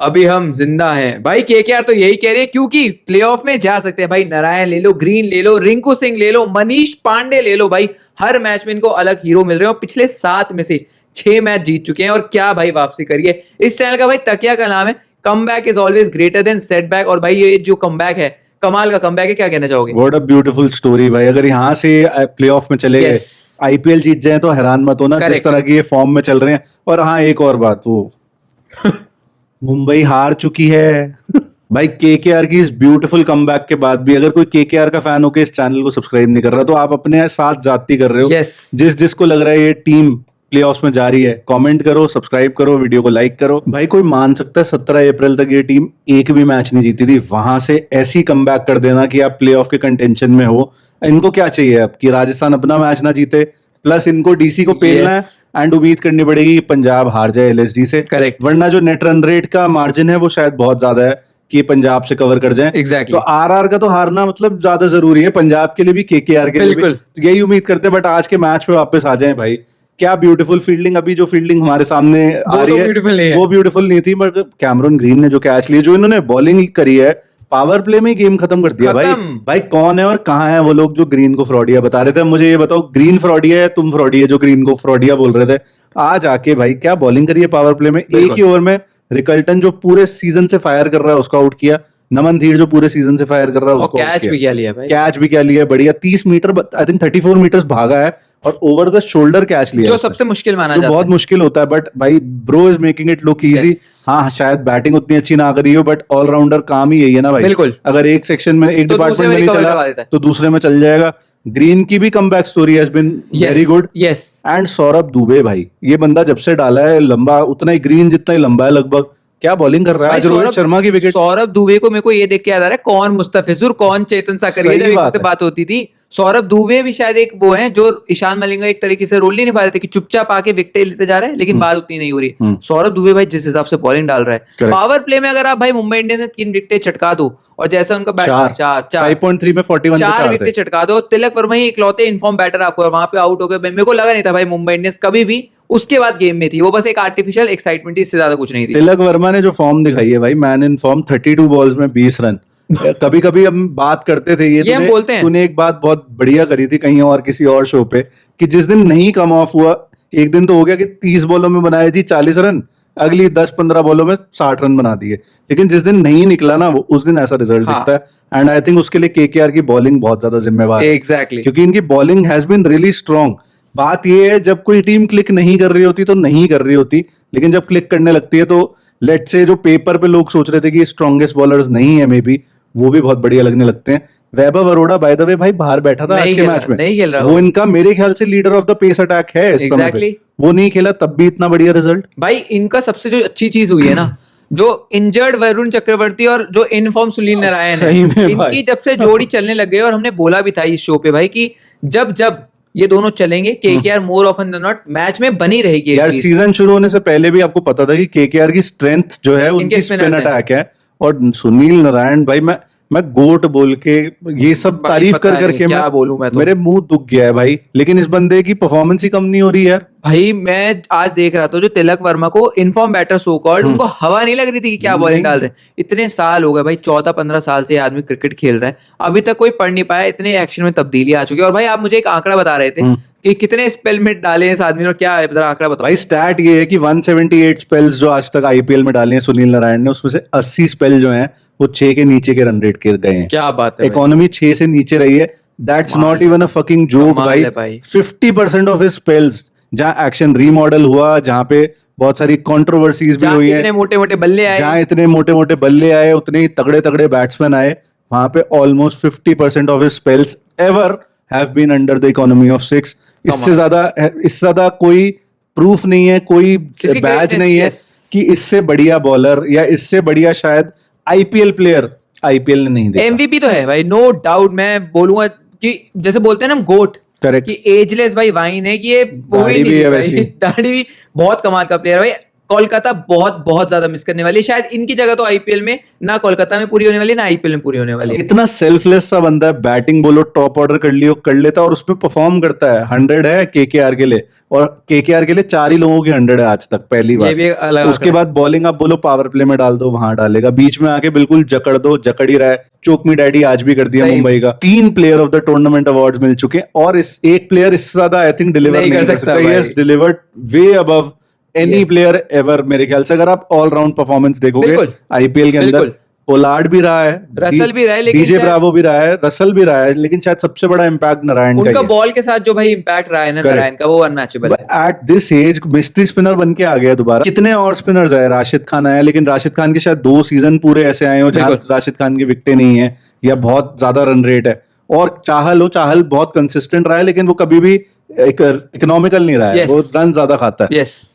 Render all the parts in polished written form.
अभी हम जिंदा हैं भाई। केकेआर तो यही कह रही है क्योंकि प्लेऑफ में जा सकते हैं भाई। नारायण ले लो, ग्रीन ले लो, रिंकू सिंह ले लो, मनीष पांडे ले लो भाई। हर मैच में इनको अलग हीरो मिल रहे हैं और पिछले 7 में से 6 मैच जीत चुके हैं। और क्या भाई वापसी करिए। इस चैनल का भाई तकिया का नाम है comeback is always greater than setback. और भाई ये जो कमबैक है, कमाल का कमबैक है। क्या कहना चाहोगे? व्हाट अ ब्यूटीफुल स्टोरी भाई। अगर यहाँ से प्लेऑफ में चले गए, आईपीएल जीत जाए तो हैरान मत होना जिस तरह की ये फॉर्म में चल रहे हैं। और हाँ, एक और बात, वो मुंबई हार चुकी है भाई। केकेआर की इस ब्यूटीफुल कमबैक के बाद भी अगर कोई केकेआर का फैन होकर इस चैनल को सब्सक्राइब नहीं कर रहा तो आप अपने साथ जाती कर रहे हो। जिसको लग रहा है ये टीम प्लेऑफ्स में जा रही है, कमेंट करो, सब्सक्राइब करो, वीडियो को लाइक करो। भाई कोई मान सकता है 17 अप्रैल तक ये टीम एक भी मैच नहीं जीती थी, वहां से ऐसी कमबैक कर देना कि आप प्लेऑफ के कंटेंशन में हो। इनको क्या चाहिए अब कि राजस्थान अपना मैच ना जीते, प्लस इनको डीसी को पेलना है एंड उम्मीद करनी पड़ेगी कि पंजाब हार जाए एलएसजी से। करेक्ट। वरना जो नेट रन रेट का मार्जिन है वो शायद बहुत ज्यादा है कि पंजाब से कवर कर जाए। Exactly. तो आरआर का तो हारना मतलब ज्यादा जरूरी है पंजाब के लिए भी, केकेआर के लिए भी। तो यही उम्मीद करते हैं। बट आज के मैच पे वापस आ जाएं भाई। क्या ब्यूटीफुल फील्डिंग, अभी जो फील्डिंग हमारे सामने आ रही है वो ब्यूटीफुल नहीं थी। बट कैमरून ग्रीन ने जो कैच लिए, जो इन्होंने बॉलिंग करी है, पावर प्ले में गेम खत्म कर दिया भाई कौन है और कहाँ है वो लोग जो ग्रीन को फ्रॉडिया बता रहे थे? मुझे ये बताओ, ग्रीन फ्रॉडिया है तुम फ्रॉडिया जो ग्रीन को फ्रॉडिया बोल रहे थे? आज आके भाई क्या बॉलिंग करी है पावर प्ले में। एक ही ओवर में रिकल्टन जो पूरे सीजन से फायर कर रहा है उसको आउट किया, नमन धीर जो पूरे सीजन से फायर कर रहा है उसको कैच भी क्या लिया भाई। कैच भी क्या लिया, बढ़िया 30 मीटर, आई थिंक 34 मीटर्स भागा है और ओवर द शोल्डर कैच लिया, जो सबसे मुश्किल माना जाता है, जो बहुत मुश्किल होता है। बट भाई bro is making it look easy. हाँ, शायद बैटिंग उतनी अच्छी ना करी हो बट ऑलराउंडर काम ही यही है ना भाई। बिल्कुल। अगर एक सेक्शन में, एक डिपार्टमेंट में नहीं चला तो दूसरे में चल जाएगा। ग्रीन की भी comeback story has been very good. Yes. And Saurabh Dubey भाई, ये बंदा जब से डाला है लंबा, उतना ही ग्रीन जितना ही लंबा है लगभग। क्या बॉलिंग कर रहा है। रोहित शर्मा की विकेट। सौरभ दुबे को मेरे को ये देख के याद आ रहा है कौन मुस्तफिजुर कौन चेतन साकरिया, जब एक बात होती थी। सौरभ दुबे भी शायद एक वो है जो ईशान मलिंगा एक तरीके से रोल नहीं निभा रहे थे कि चुपचाप आके विकेटें लेते जा रहे हैं, लेकिन बात उतनी नहीं हो रही। सौरभ दुबे भाई जिस हिसाब से बॉलिंग डाल रहा है, पावर प्ले में अगर आप भाई मुंबई इंडियंस ने 3 विकेटें चटका दो और जैसा उनका बैट 5.3 में 41 4 विकेटें चटका दो, तिलक वर्मा ही इकलौते इनफॉर्म बैटर आपको वहां पे आउट हो गए। मेरे को लगा नहीं था भाई मुंबई इंडियंस कभी भी उसके बाद गेम में थी, वो बस एक आर्टिफिशियल एक्साइटमेंट थी, इससे ज्यादा कुछ नहीं थी। तिलक वर्मा ने जो फॉर्म दिखाई है भाई, मैन इन फॉर्म, 32 बॉल्स में 20 रन। कभी कभी हम बात करते थे ये हम बोलते हैं, तूने एक बात बहुत बढ़िया करी थी कहीं और किसी और शो पे कि जिस दिन नहीं कम ऑफ हुआ, एक दिन तो हो गया कि 30 बॉलों में बनाए जी 40 रन, अगली 10-15 बॉलों में 60 रन बना दिए, लेकिन जिस दिन नहीं निकला ना वो उस दिन ऐसा रिजल्ट दिखता है। एंड आई थिंक उसके लिए केकेआर की बॉलिंग बहुत ज्यादा जिम्मेवार है। एग्जैक्टली, क्योंकि इनकी bowling has been really strong. बात ये है जब कोई टीम क्लिक नहीं कर रही होती तो नहीं कर रही होती, लेकिन जब क्लिक करने लगती है तो लेट्स से जो पेपर पे लोग सोच रहे थे कि स्ट्रॉन्गेस्ट बॉलर्स नहीं है मे बी, वो भी बहुत बढ़िया लगने लगते हैं। वैभव अरोड़ा बाय द वे भाई बाहर बैठा था आज के मैच में, नहीं खेल रहा वो इनका मेरे ख्याल से leader of the pace attack है इस समय पे। वो नहीं खेला तब भी इतना बढ़िया रिजल्ट। भाई इनका सबसे जो अच्छी चीज हुई है ना, जो इंजर्ड वरुण चक्रवर्ती और जो इनफॉर्म सुनील नारायण है, इनकी जब से जोड़ी चलने लग गई, और हमने बोला भी था इस शो पे भाई कि जब जब ये दोनों चलेंगे KKR more often than not match में बनी रहेगी। यार सीजन शुरू होने से पहले भी आपको पता था कि केकेआर की स्ट्रेंथ जो है उनकी स्पिन अटैक है। और सुनील नारायण भाई, मैं गोट बोल के ये सब तारीफ कर करके क्या बोलूं मैं तो, मेरे मुंह दुख गया है भाई। लेकिन इस बंदे की परफॉर्मेंस ही कम नहीं हो रही यार। भाई मैं आज देख रहा था जो तिलक वर्मा को इनफॉर्म बैटर सो कॉल्ड, उनको हवा नहीं लग रही थी कि क्या बॉलिंग डाल रहे हैं। इतने साल हो गए भाई, 14-15 साल से आदमी क्रिकेट खेल रहा है, अभी तक कोई पढ़ नहीं पाया। इतने एक्शन में तब्दीली आ चुकी है। और भाई आप मुझे एक आंकड़ा बता रहे थे कि कितने स्पेल में डाले हैं इस आदमी ने, और क्या है जरा आंकड़ा बताओ भाई। स्टैट ये है कि 178 स्पेल्स जो आज तक आईपीएल में डाले हैं सुनील नारायण ने, उसमें से 80 स्पेल जो हैं वो 6 के नीचे के रन रेट के गए हैं। क्या बात है, इकोनॉमी 6 से नीचे रही है। That's not even a fucking joke भाई। 50% ऑफ हिज स्पेल्स जहां एक्शन रीमॉडल हुआ, जहां पे बहुत सारी कंट्रोवर्सीज भी हुई हैं, इतने मोटे मोटे बल्ले आए, जहां इतने मोटे मोटे बल्ले आए, उतने ही तगड़े तगड़े बैट्समैन आए, वहां पे almost 50% of his spells ever have been under the economy of 6। इससे ज्यादा कोई प्रूफ नहीं है, कोई बैज नहीं है कि इससे बढ़िया बॉलर या इससे बढ़िया शायद आईपीएल प्लेयर आईपीएल ने नहीं देखा। एमवीपी तो है भाई, नो डाउट। मैं बोलूंगा कि जैसे बोलते हैं ना गोट, करेक्ट, कि एजलेस भाई वाइन है, कि ये दाढ़ी भी है वैसी, दाढ़ी भी बहुत कमाल का प्लेयर भाई। कोलकाता बहुत बहुत ज्यादा मिस करने वाली है। शायद इनकी जगह तो आईपीएल में ना कोलकाता में पूरी होने वाली है, ना आईपीएल में पूरी होने वाली है। इतना सेल्फलेस सा बंदा है, बैटिंग बोलो टॉप ऑर्डर कर लियो कर लेता और उसमें परफॉर्म करता है। 100 है केकेआर के लिए, और केकेआर के लिए 4 ही लोगों की 100 है आज तक, पहली ये भी बार। अलग उसके बाद बॉलिंग आप बोलो पावर प्ले में डाल दो, वहां डालेगा, बीच में आके बिल्कुल जकड़ दो, जकड़ ही रहा है। चोक मी डैडी आज भी कर दिया सही मुंबई का। 3 player of the tournament awards मिल चुके हैं, और इस एक प्लेयर इससे ज्यादा आई थिंक डिलीवर नहीं कर सकता। He has delivered way above any player ever, मेरे ख्याल से। अगर आप ऑलराउंड परफॉर्मेंस देखोगे आईपीएल के अंदर, पोलार्ड भी रहा है, रसल भी रहा है, लेकिन डीजे ब्रावो भी रहा है, रसल भी रहा है, लेकिन शायद सबसे बड़ा इम्पैक्ट नारायण का उनका बॉल के साथ जो भाई इम्पैक्ट रहा है ना नारायण का, वो अनमैचेबल है। At this age mystery spinner बन के आ गया दोबारा। कितने और स्पिनर्स आए, राशिद खान आया, लेकिन राशिद खान के शायद 2 सीजन पूरे ऐसे आए हो जहां राशिद खान की विकेटें नहीं है या बहुत ज्यादा रन रेट है। और चाहल बहुत कंसिस्टेंट रहा है, लेकिन वो कभी भी इकोनॉमिकल नहीं रहा है, वो रन ज्यादा खाता है।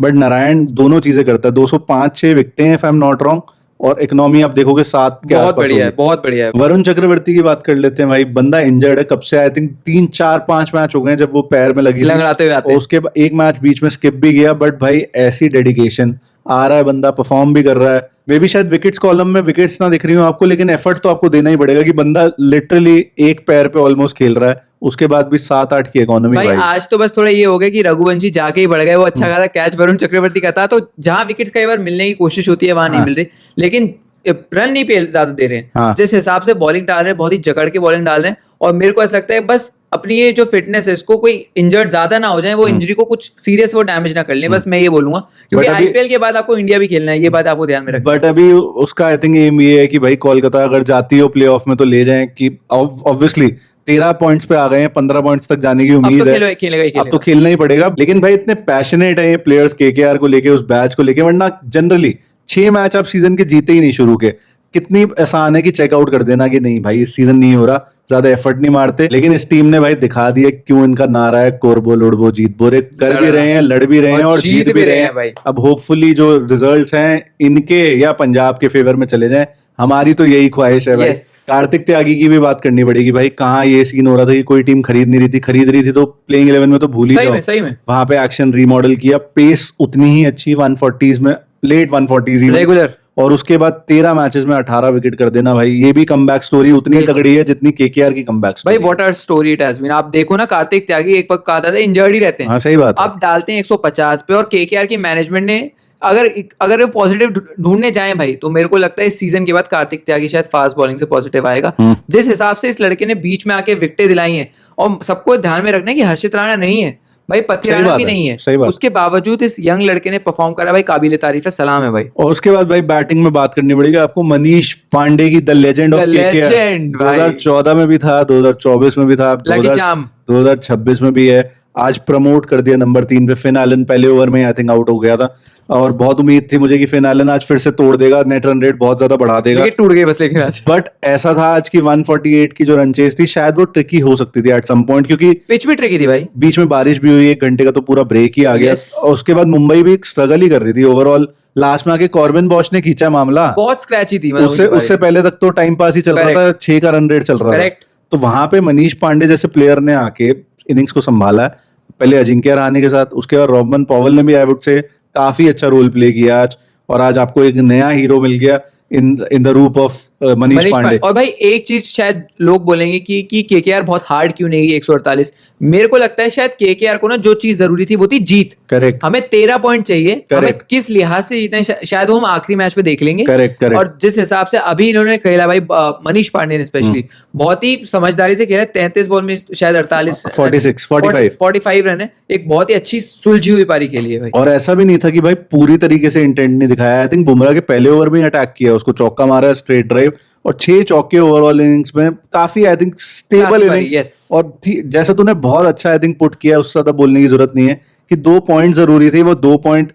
बट नारायण दोनों चीजें करता है। 205-6 विकेटें हैं if I am not wrong, और इकोनॉमी आप देखोगे 7 के आसपास। बहुत बढ़िया है। वरुण चक्रवर्ती की बात कर लेते हैं भाई, बंदा इंजर्ड है कब से, आई थिंक 3-4-5 मैच हो गए जब वो पैर में लगी लंगड़ाते हुए आते। उसके बाद एक मैच बीच में स्किप भी गया, बट भाई ऐसी डेडिकेशन, आ रहा है बंदा, परफॉर्म भी कर रहा है। मे भी शायद विकेट्स कॉलम में विकेट्स ना दिख रही हो आपको, लेकिन एफर्ट तो आपको देना ही पड़ेगा कि बंदा लिटरली एक पैर पे ऑलमोस्ट खेल रहा है, उसके बाद भी 7-8 की इकोनॉमी। भाई आज तो बस थोड़ा ये हो गया कि रघुवंशी जाके ही बढ़ गए, वो अच्छा खासा कैच वरुण चक्रवर्ती का था, तो जहां विकेट्स कई बार मिलने की कोशिश होती है वहां नहीं मिल रही, लेकिन रन नहीं पे ज्यादा दे रहे हैं। जिस हिसाब से बॉलिंग डाल रहे हैं, बहुत ही जकड़ के बॉलिंग डाल रहे हैं, और मेरे को ऐसा लगता है बस अपनी ये जो फिटनेस है, इसको कोई इंजर्ड ज्यादा ना हो जाए, वो इंजरी को कुछ सीरियस वो डैमेज ना कर ले, बस मैं ये बोलूंगा। क्योंकि आईपीएल के बाद आपको इंडिया भी खेलना है, ये बात आपको ध्यान में रखना। बट अभी उसका आई थिंक एम ये है कि भाई कोलकाता अगर जाती हो प्लेऑफ में तो ले जाएं, कि ऑब्वियसली 13 पॉइंट्स पे आ गए हैं, 15 पॉइंट्स तक जाने की उम्मीद है। अब तो खेलना ही पड़ेगा। लेकिन भाई इतने पैशनेट है ये प्लेयर्स केकेआर को लेके, उस बैच को लेके, वरना जनरली 6 मैच आप सीजन के जीते ही नहीं शुरू के। कितनी आसान है कि चेकआउट कर देना कि नहीं भाई इस सीजन नहीं हो रहा, ज्यादा एफर्ट नहीं मारते। लेकिन इस टीम ने भाई दिखा दिया क्यों इनका नारा है कोरबो लुड़बो जीत बोरे, कर भी रहे हैं, लड़ भी रहे हैं और जीत भी रहे हैं। अब होपफुली जो रिजल्ट्स हैं इनके या पंजाब के फेवर में चले जाएं, हमारी तो यही ख्वाहिश है भाई। कार्तिक त्यागी की भी बात करनी पड़ेगी भाई, कहाँ ये सीन हो रहा था कि कोई टीम खरीद नहीं रही थी, खरीद रही थी तो प्लेइंग 11 में तो भूल ही जाओ। सही में वहां पे एक्शन रीमॉडल किया, पेस उतनी ही अच्छी 140s में, लेट 140s रेगुलर, और उसके बाद 13 मैचेस में 18 विकेट कर देना भाई, ये भी कमबैक स्टोरी उतनी तगड़ी है जितनी केकेआर की कमबैक भाई। What a story it has been. आप देखो ना, कार्तिक त्यागी एक वक्त कहा था इंजर्ड ही रहते हैं। हाँ सही बात है। अब डालते हैं 150 पे, और केकेआर की मैनेजमेंट ने अगर वो पॉजिटिव ढूंढने जाए भाई, तो मेरे को लगता है इस सीजन के बाद कार्तिक त्यागी शायद फास्ट बॉलिंग से पॉजिटिव आएगा। जिस हिसाब से इस लड़के ने बीच में आके विकेटें दिलाई हैं, और सबको ध्यान में रखना है कि हर्षित राणा नहीं है भाई, पथी राणा भी नहीं है, उसके बावजूद इस यंग लड़के ने परफॉर्म करा भाई, काबिले तारीफ है, सलाम है भाई। और उसके बाद भाई बैटिंग में बात करनी पड़ेगी आपको मनीष पांडे की, द लेजेंड ऑफ केकेआर। 2014 में भी था, 2024 में भी था, 2026 में भी है। आज प्रमोट कर दिया नंबर 3 पे। फिन एलन पहले ओवर में आई थिंक आउट हो गया था, और बहुत उम्मीद थी मुझे कि फिन एलन आज फिर से तोड़ देगा, नेट रन रेट बहुत ज्यादा बढ़ा देगा, टूट गई बस। लेकिन आज बट ऐसा था आज की 148 की जो रन चेस थी, शायद वो ट्रिकी हो सकती थी एट सम पॉइंट, क्योंकि पिच भी ट्रिकी थी भाई, बीच में बारिश भी हुई, 1 घंटे का तो पूरा ब्रेक ही आ गया। और उसके बाद मुंबई भी स्ट्रगल ही कर रही थी ओवरऑल। लास्ट में आके कॉर्बिन बॉश ने खींचा मामला, बहुत स्क्रैची थी। उससे पहले तक तो टाइम पास ही चल रहा था, 6 का रन रेट चल रहा था। तो वहां पे मनीष पांडे जैसे प्लेयर ने आके इनिंग्स को संभाला, पहले अजिंक्य रहाणे के साथ, उसके बाद रोहमन पॉवल ने भी आई वुड से काफी अच्छा रोल प्ले किया आज, और आज आपको एक नया हीरो मिल गया इन द रूप ऑफ मनीष पांडे। और भाई एक चीज शायद लोग बोलेंगे कि केकेआर बहुत हार्ड क्यों नहीं गई 148। मेरे को लगता है शायद केकेआर को ना जो चीज जरूरी थी वो थी जीत। करेक्ट, हमें 13 पॉइंट चाहिए, हमें किस लिहाज से जीतना है शायद वो हम आखिरी मैच में देख लेंगे। करेक्ट। और जिस हिसाब से अभी इन्होंने खेला भाई, मनीष पांडे ने स्पेशली बहुत ही समझदारी से खेला। 33 बॉल में शायद 45 रन है, एक बहुत ही अच्छी सुलझी हुई पारी खेली है भाई। और ऐसा भी नहीं था कि भाई पूरी तरीके से इंटेंट नहीं दिखाया। आई थिंक बुमराह के पहले ओवर में अटैक किया, उसको चौका मारा, स्ट्रेट ड्राइव, और 6 चौके ओवरऑल इनिंग्स में, काफी आई थिंक स्टेबल इनिंग। और जैसा तूने बहुत अच्छा आई थिंक पुट किया, उससे ज्यादा बोलने की जरूरत नहीं है कि 2 पॉइंट जरूरी थे, वो 2 पॉइंट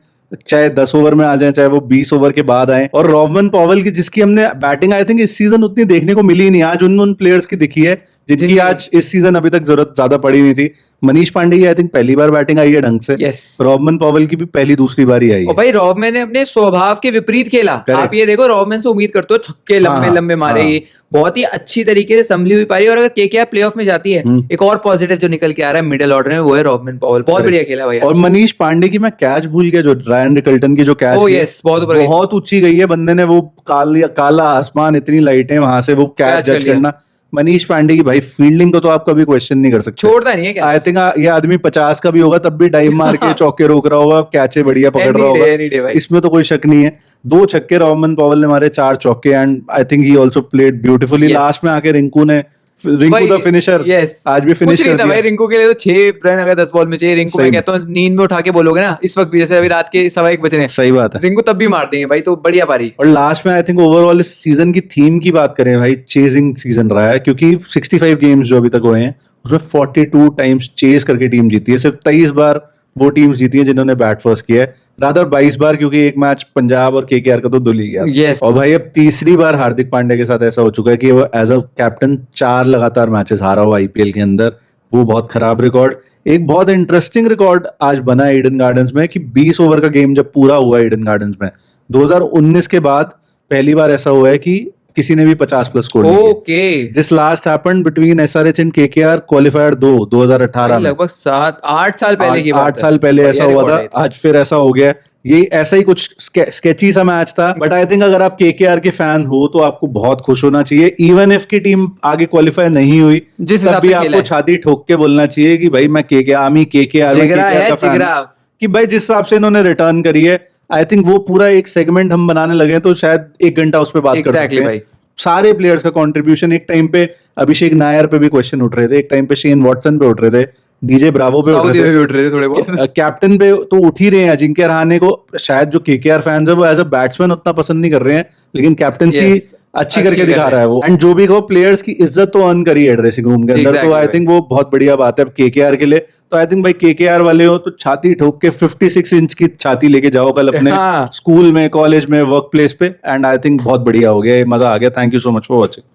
चाहे 10 ओवर में आ जाए, चाहे वो 20 ओवर के बाद आए। और रोहमन पॉवल की, जिसकी हमने बैटिंग आई थिंक इस सीजन उतनी देखने को मिली नहीं, आज उन प्लेयर्स की दिखी है जिनकी जिनकी- आज इस सीजन अभी तक जरूरत ज्यादा पड़ी नहीं थी। मनीष पांडे की आई थिंक पहली बार बैटिंग आई है ढंग से। Yes. रॉबमन पॉवेल की भी पहली दूसरी बार ही आई और है। भाई रॉबमैन ने अपने स्वभाव के विपरीत खेला। Correct. आप ये देखो, रॉबमैन से उम्मीद करते हो छक्के लंबे हाँ, लंबे मारे, हाँ। ये बहुत ही अच्छी तरीके से संभली हुई पारी। और अगर केकेआर प्लेऑफ में जाती है, एक और पॉजिटिव जो निकल के आ रहा है मिडिल ऑर्डर में, वो है रॉबमैन पॉवेल। बहुत Correct. बढ़िया खेला भाई। और मनीष पांडे की मैं कैच भूल गया, जो रायन रिकल्टन की जो कैच Oh yes, बहुत ऊपर गई। बहुत ऊंची गई है। बंदे ने वो काला आसमान, इतनी लाइटें, वहां से वो कैच Catch कर जज लिया। करना। मनीष पांडे की भाई फील्डिंग को तो आप कभी क्वेश्चन नहीं कर सकते। छोड़ता नहीं है क्या? आई थिंक ये आदमी 50 का भी होगा तब भी डाइव मार के चौके रोक रहा होगा, कैचे बढ़िया पकड़ रहा होगा। Any day भाई। इसमें तो कोई शक नहीं है। 2 छक्के रॉबमन पॉवेल ने मारे, 4 चौके, and I think he also played beautifully. Yes. Last में आके रिंकू द फिनिशर yes. आज भी फिनिश कुछ नहीं कर था भाई दिया। रिंकू के लिए तो 6 रन अगर 10 बॉल में चाहिए। रिंकू, मैं सही कहता हूँ नींद में उठा के बोलोगे ना इस वक्त भी, जैसे अभी रात के 1:15 बज रहे हैं, सही बात है। रिंकू तब भी मार देंगे भाई। तो बढ़िया पारी। और लास्ट में आई थिंक ओवरऑल इस सीजन की थीम की बात करें भाई, चेजिंग सीजन रहा है, क्योंकि 65 गेम्स जो अभी तक हुए हैं उसमें 42 टाइम्स चेज करके टीम जीती है। सिर्फ 23 बार वो टीम्स जीती है जिन्होंने बैट फर्स्ट किया है, रादर 22 बार, क्योंकि एक मैच पंजाब और केकेआर का तो धुल ही गया। Yes. और भाई अब तीसरी बार हार्दिक पांड्या के साथ ऐसा हो चुका है कि वो एज अ कैप्टन 4 लगातार मैचेस हारा हुआ आईपीएल के अंदर। वो बहुत खराब रिकॉर्ड। एक बहुत इंटरेस्टिंग रिकॉर्ड आज बना है ईडन गार्डन्स में कि 20 ओवर का गेम जब पूरा हुआ ईडन गार्डन्स में 2019 के बाद पहली बार ऐसा हुआ है कि किसी ने भी 50 प्लस स्कोर नहीं किया। Okay, this last happened between SRH and KKR qualifier 2018 में। लगभग 7-8 साल पहले की बात 8 है। साल पहले ऐसा बढ़िया हुआ record था। है ये तो। आज फिर ऐसा हो गया। ये ऐसा ही कुछ स्केची सा मैच था, बट आई थिंक अगर आप केकेआर के फैन हो तो आपको बहुत खुश होना चाहिए। इवन इफ की टीम आगे क्वालिफाई नहीं हुई, जिस तब हिसाब भी से खेला आपको है। छाती ठोक के बोलना चाहिए कि भाई मैं केकेआर जिगरा है, जिगरा। कि भाई जिस हिसाब से इन्होंने रिटर्न करी है, आई थिंक वो पूरा एक सेगमेंट हम बनाने लगे हैं, तो शायद 1 घंटा उस पर बात कर सकते Exactly हैं भाई। सारे प्लेयर्स का कंट्रीब्यूशन। एक टाइम पे अभिषेक नायर पे भी क्वेश्चन उठ रहे थे, एक टाइम पे शेन वॉटसन पे उठ रहे थे, डीजे ब्रावो पे उठ सऊदी रहे में थे, भी उठ रहे थे थोड़े बहुत। कैप्टन पे तो उठ ही रहे हैं। अजिंक्य रहाणे को शायद जो केकेआर फैंस है वो एज अ बैट्समैन उतना पसंद नहीं कर रहे हैं, लेकिन कैप्टनसी Yes, अच्छी अच्छी करके कर दिखा रहे रहा है वो। एंड जो भी कहो, प्लेयर्स की इज्जत तो अर्न करी है ड्रेसिंग रूम के अंदर। तो Exactly आई भाई। थिंक वो बहुत बढ़िया बात है केकेआर के लिए। तो आई थिंक भाई केकेआर वाले हो तो छाती ठोक के 56 इंच की छाती लेके जाओ कल अपने हाँ। स्कूल में, कॉलेज में, वर्क प्लेस पे। एंड आई थिंक बहुत बढ़िया हो गया, मजा आ गया। Thank you so much for watching.